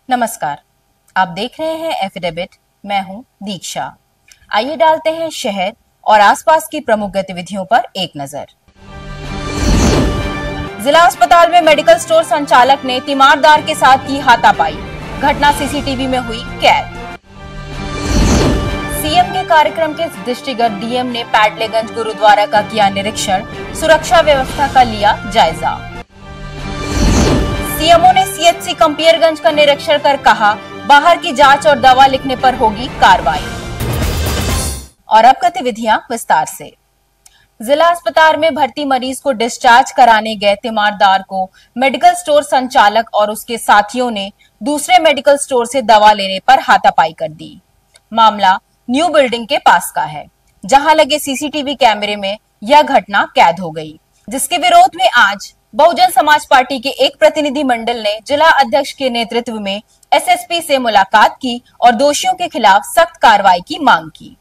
नमस्कार, आप देख रहे हैं एफिडेविट। मैं हूं दीक्षा। आइए डालते हैं शहर और आसपास की प्रमुख गतिविधियों पर एक नजर। जिला अस्पताल में मेडिकल स्टोर संचालक ने तीमारदार के साथ की हाथापाई, घटना सीसीटीवी में हुई कैद। सीएम के कार्यक्रम के दृष्टिगत डीएम ने पैडलेगंज गुरुद्वारा का किया निरीक्षण, सुरक्षा व्यवस्था का लिया जायजा। सीएमओ ने सीएचसी कंपियरगंज का निरीक्षण कर कहा, बाहर की जांच और दवा लिखने पर होगी कार्रवाई। और अब गतिविधियां विस्तार से। जिला अस्पताल में भर्ती मरीज को डिस्चार्ज कराने गए तीमारदार को मेडिकल स्टोर संचालक और उसके साथियों ने दूसरे मेडिकल स्टोर से दवा लेने पर हाथापाई कर दी। मामला न्यू बिल्डिंग के पास का है, जहां लगे सीसीटीवी कैमरे में यह घटना कैद हो गई, जिसके विरोध में आज बहुजन समाज पार्टी के एक प्रतिनिधि मंडल ने जिला अध्यक्ष के नेतृत्व में एसएसपी से मुलाकात की और दोषियों के खिलाफ सख्त कार्रवाई की मांग की।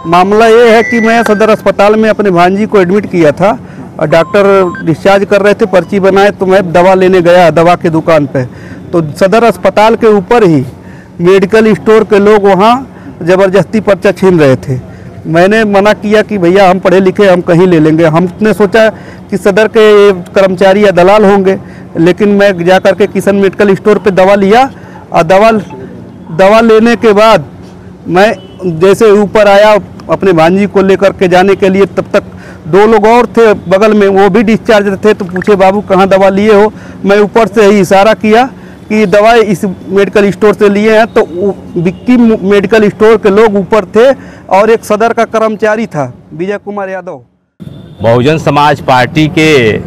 मामला ये है कि मैं सदर अस्पताल में अपने भांजी को एडमिट किया था और डॉक्टर डिस्चार्ज कर रहे थे, पर्ची बनाए, तो मैं दवा लेने गया दवा के दुकान पे। तो सदर अस्पताल के ऊपर ही मेडिकल स्टोर के लोग वहाँ ज़बरदस्ती पर्चा छीन रहे थे। मैंने मना किया कि भैया हम पढ़े लिखे, हम कहीं ले लेंगे। हमने सोचा कि सदर के कर्मचारी या दलाल होंगे, लेकिन मैं जा कर के किशन मेडिकल स्टोर पे दवा लिया और दवा लेने के बाद मैं जैसे ऊपर आया अपने भांजी को लेकर के जाने के लिए, तब तक दो लोग और थे बगल में, वो भी डिस्चार्ज थे। तो पूछे, बाबू कहाँ दवा लिए हो? मैं ऊपर से ही इशारा किया कि दवा इस मेडिकल स्टोर से लिए हैं। तो विक्की मेडिकल स्टोर के लोग ऊपर थे और एक सदर का कर्मचारी था, विजय कुमार यादव। बहुजन समाज पार्टी के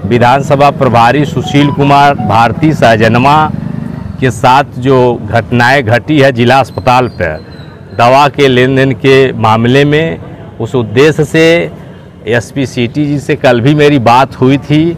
विधानसभा प्रभारी सुशील कुमार भारती सहजनमा के साथ जो घटनाएं घटी है जिला अस्पताल पर दवा के लेन देन के मामले में, उस उद्देश्य से एसपी सिटी जी से कल भी मेरी बात हुई थी,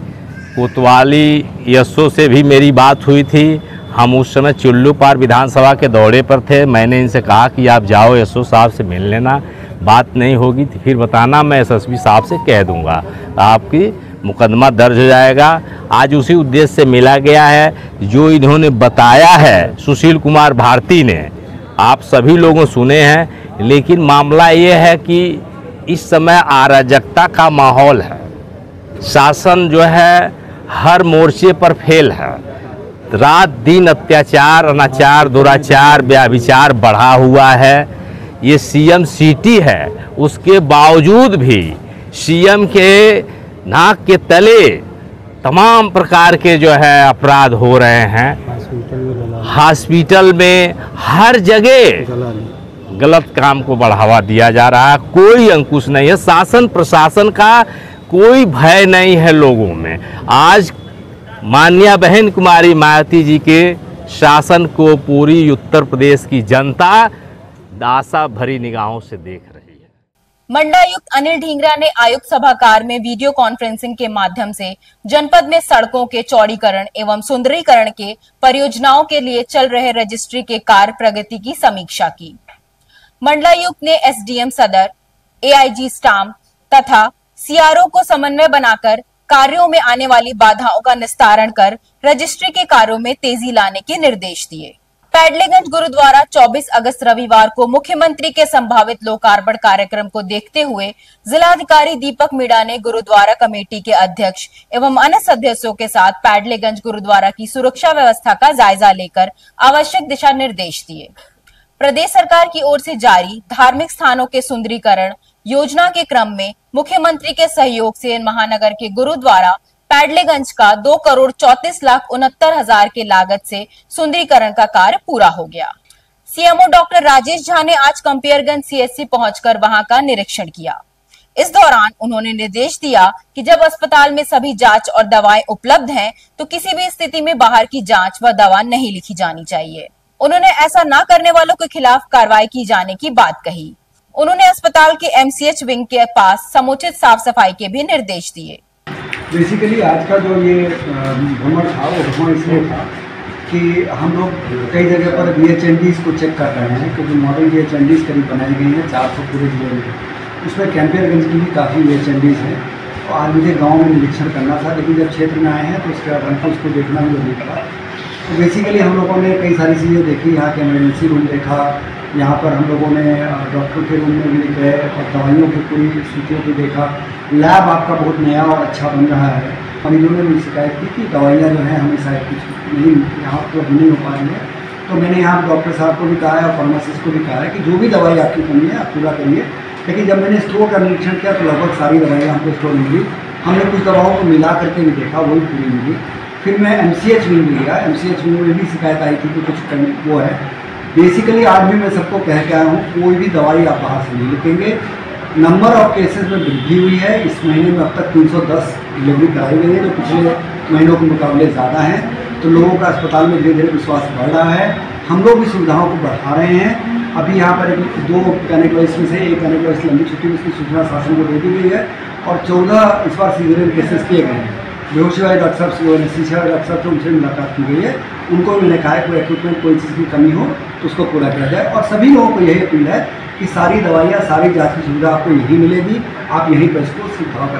कोतवाली एसओ से भी मेरी बात हुई थी। हम उस समय चुल्लू पार विधानसभा के दौरे पर थे। मैंने इनसे कहा कि आप जाओ एसओ साहब से मिल लेना, बात नहीं होगी तो फिर बताना, मैं एसएसपी साहब से कह दूंगा, आपकी मुकदमा दर्ज हो जाएगा। आज उसी उद्देश्य से मिला गया है। जो इन्होंने बताया है सुशील कुमार भारती ने, आप सभी लोगों सुने हैं, लेकिन मामला ये है कि इस समय अराजकता का माहौल है। शासन जो है हर मोर्चे पर फेल है। रात दिन अत्याचार, अनाचार, दुराचार, व्यभिचार बढ़ा हुआ है। ये सीएम सिटी है, उसके बावजूद भी सीएम के नाक के तले तमाम प्रकार के जो है अपराध हो रहे हैं। हॉस्पिटल में हर जगह गलत काम को बढ़ावा दिया जा रहा है। कोई अंकुश नहीं है, शासन प्रशासन का कोई भय नहीं है लोगों में। आज माननीय बहन कुमारी मायावती जी के शासन को पूरी उत्तर प्रदेश की जनता आशा भरी निगाहों से देख रही है। मंडलायुक्त अनिल ढींगरा ने आयुक्त सभागार में वीडियो कॉन्फ्रेंसिंग के माध्यम से जनपद में सड़कों के चौड़ीकरण एवं सुंदरीकरण के परियोजनाओं के लिए चल रहे रजिस्ट्री के कार्य प्रगति की समीक्षा की। मंडलायुक्त ने एसडीएम सदर, एआईजी स्टाम्प तथा सीआरओ को समन्वय बनाकर कार्यों में आने वाली बाधाओं का निस्तारण कर रजिस्ट्री के कार्यों में तेजी लाने के निर्देश दिए। पैडलेगंज गुरुद्वारा 24 अगस्त रविवार को मुख्यमंत्री के संभावित लोकार्पण कार्यक्रम को देखते हुए जिलाधिकारी दीपक मीणा ने गुरुद्वारा कमेटी के अध्यक्ष एवं अन्य सदस्यों के साथ पैडलेगंज गुरुद्वारा की सुरक्षा व्यवस्था का जायजा लेकर आवश्यक दिशा निर्देश दिए। प्रदेश सरकार की ओर से जारी धार्मिक स्थानों के सुंदरीकरण योजना के क्रम में मुख्यमंत्री के सहयोग से महानगर के गुरुद्वारा पैडलेगंज का 2,34,69,000 के लागत से सुंदरीकरण का कार्य पूरा हो गया। सीएमओ डॉक्टर राजेश झा ने आज कंपियरगंज सीएचसी पहुंचकर वहां का निरीक्षण किया। इस दौरान उन्होंने निर्देश दिया कि जब अस्पताल में सभी जांच और दवाएं उपलब्ध हैं, तो किसी भी स्थिति में बाहर की जांच व दवा नहीं लिखी जानी चाहिए। उन्होंने ऐसा न करने वालों के खिलाफ कार्रवाई की जाने की बात कही। उन्होंने अस्पताल के एमसीएच विंग के पास समुचित साफ सफाई के भी निर्देश दिए। बेसिकली आज का जो ये भ्रमण था वो भ्रमण इसलिए था कि हम लोग कई जगह पर VHNDs को चेक कर रहे हैं, क्योंकि मॉडल VHNDs करीब बनाई गई हैं 400 पूरे जिले में। उसमें कैंपियरगंज की भी काफ़ी VHNDs हैं। और आज मुझे गांव में निरीक्षण करना था, लेकिन जब क्षेत्र में आए हैं तो उसके बाद हमको उसको देखना भी जरूरी पड़ा। तो बेसिकली हम लोगों ने कई सारी चीज़ें देखी। यहाँ के इमरजेंसी रूम देखा, यहाँ पर हम लोगों ने डॉक्टर के रूम में भी गए और दवाइयों की पूरी स्थितियों को देखा। लैब आपका बहुत नया और अच्छा बन रहा है। मरीजों ने भी शिकायत की कि दवाइयाँ जो हैं हमें शायद कुछ नहीं यहाँ उपलब्ध नहीं हो पा रही है। तो मैंने यहाँ डॉक्टर साहब को भी कहा है और फार्मासिस्ट को भी कहा है कि जो भी दवाई आपकी कमी है आप पूरा करिए। लेकिन जब मैंने स्टोर का निरीक्षण किया तो लगभग सारी दवाइयाँ हमको स्टोर मिली। हमने कुछ दवाओं को मिला करके भी देखा, वही पूरी मिली। फिर मैं MCH विंग भी गया। MCH विंग में भी शिकायत आई थी कि कुछ वो है। बेसिकली आज भी मैं सबको कह के आया हूँ, कोई भी दवाई आप बाहर से नहीं लिखेंगे। नंबर ऑफ केसेस में वृद्धि हुई है। इस महीने में अब तक 310 डिलीवरी कराई गई है, जो पिछले महीनों के मुकाबले ज़्यादा है। तो लोगों का अस्पताल में धीरे धीरे विश्वास बढ़ रहा है। हम लोग भी सुविधाओं को बढ़ा रहे हैं। अभी यहाँ पर 2 कैनेक्लोइस में से एक कैनेक्लोइस लंबी छुट्टी में उसकी सूचना शासन को दे दी गई है और 14 इस बार सीजरियन केसेस किए गए हैं। बेहोशी वाले डॉक्टर साहब से एनेस्थीसिया वाले डॉक्टर साहब से उनसे मुलाकात की गई है। उनको मैंने कहा है कोई इक्विपमेंट कोई चीज़ की कमी हो तो उसको पूरा किया जाए। और सभी लोगों को यही अपील है कि सारी दवाइयाँ सारी जाँच की सुविधा आपको यहीं मिलेगी, आप यहीं पर इसको सुविधाओं का